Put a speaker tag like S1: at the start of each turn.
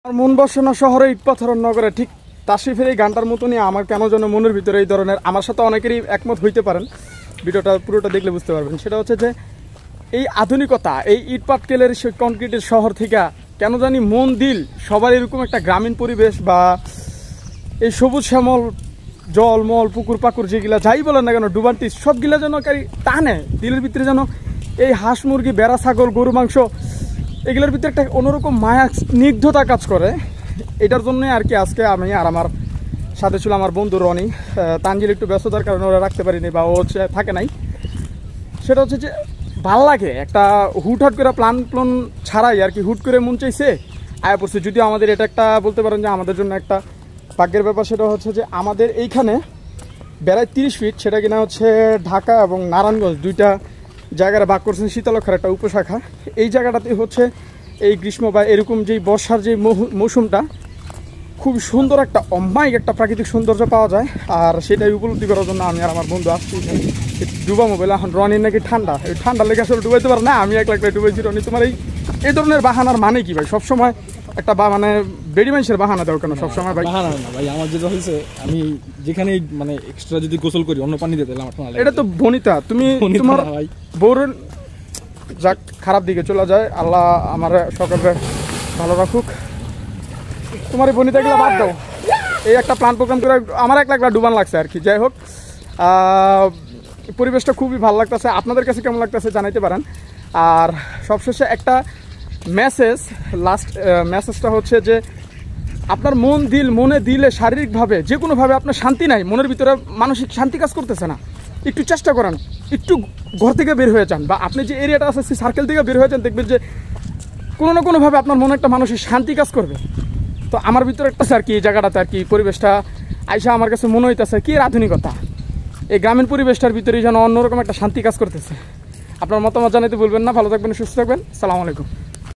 S1: আর মন বসে না শহরে ইট পাথরের নগরে, ঠিক তাসরিফের এই গানটার মতনই আমার কেন যেন মনের ভিতরে এই ধরনের, আমার সাথে অনেকেরই একমত হইতে পারেন, ভিডিওটা পুরোটা দেখলে বুঝতে পারবেন। সেটা হচ্ছে যে এই আধুনিকতা, এই ইট পাটকেলের কনক্রিটের শহর থেকে কেন জানি মন দিল সবার এরকম একটা গ্রামীণ পরিবেশ বা এই সবুজ শ্যামল জল মল পুকুর পাকুর যেগুলা যাই বলেন না কেন, ডুবান্টি সবগুলা যেন টানে দিলের ভিতরে, যেন এই হাঁস মুরগি বেড়া ছাগল গরু মাংস এগুলোর ভিতরে একটা অন্যরকম মায়া স্নিগ্ধতা কাজ করে। এটার জন্যই আর কি আজকে আমি আর আমার সাথে ছিল আমার বন্ধু রনি। তানজিল একটু ব্যস্ততার কারণে ওরা রাখতে পারিনি বা ও থাকে নাই। সেটা হচ্ছে যে ভাল লাগে একটা হুটহাট করে প্ল্যান ছাড়াই আর কি, হুট করে মন চাইছে আয়া পড়ছে। যদিও আমাদের এটা একটা বলতে পারেন যে আমাদের জন্য একটা ভাগ্যের ব্যাপার। সেটা হচ্ছে যে আমাদের এইখানে বেড়ায় 30 ফিট, সেটা কিনা হচ্ছে ঢাকা এবং নারায়ণগঞ্জ দুইটা জায়গায় ভাগ করছেন শীতলক্ষার একটা উপশাখা। এই জায়গাটাতে হচ্ছে এই গ্রীষ্ম বা এরকম যেই বর্ষার যে মৌসুমটা খুব সুন্দর একটা অমায়িক একটা প্রাকৃতিক সৌন্দর্য পাওয়া যায়। আর সেটাই উপলব্ধি করার জন্য আমি আর আমার বন্ধু আসছি ডুবা মোবাইল। এখন রনির নাকি ঠান্ডা, এই ঠান্ডা লেগে আসলে ডুবাইতে পারে না, আমি এক লাখ ডুবাইছি। রনি তোমার এই ধরনের বাহানার মানে কি ভাই? সবসময় একটা মানে বেড়ি মানুষের বাহানা দাও কেন সবসময় ভাই?
S2: বাহানা না ভাই, আমার যেটা হয়েছে আমি যেখানে মানে এক্সট্রা যদি গোসল করি অন্য পানি দিতে আমার ঠান্ডা লাগে।
S1: এটা তো বনিতা, তুমি তোমার বউর যাক খারাপ দিকে চলে যায়, আল্লাহ আমার সকলকে ভালো রাখুক। তোমার এই বনিতাগুলো বাদ দাও, এই একটা প্ল্যান প্রোগ্রাম করে আমার 1 লাখ ডুবান লাগছে আর কি। যাই হোক, পরিবেশটা খুবই ভালো লাগতেছে। আপনাদের কাছে কেমন লাগতেছে জানাইতে পারেন। আর সবশেষে একটা মেসেজ, লাস্ট মেসেজটা হচ্ছে যে আপনার মনে দিলে শারীরিকভাবে যে কোনোভাবে আপনার শান্তি নাই, মনের ভিতরে মানসিক শান্তি কাজ করতেছে না, একটু চেষ্টা করেন, একটু ঘর থেকে বের হয়ে যান বা আপনি যে এরিয়াটা আছে সেই সার্কেল থেকে বের হয়ে যান, দেখবেন যে কোনো না কোনোভাবে আপনার মনে একটা মানসিক শান্তি কাজ করবে। তো আমার ভিতরে একটা আর কি এই জায়গাটাতে আর কি পরিবেশটা আইসা আমার কাছে মনে হইতেছে কি আধুনিকতা, এই গ্রামীণ পরিবেশটার ভিতরেই যেন অন্যরকম একটা শান্তি কাজ করতেছে। আপনার মতামত জানাইতে বলবেন না। ভালো থাকবেন, সুস্থ থাকবেন। আসসালামু আলাইকুম।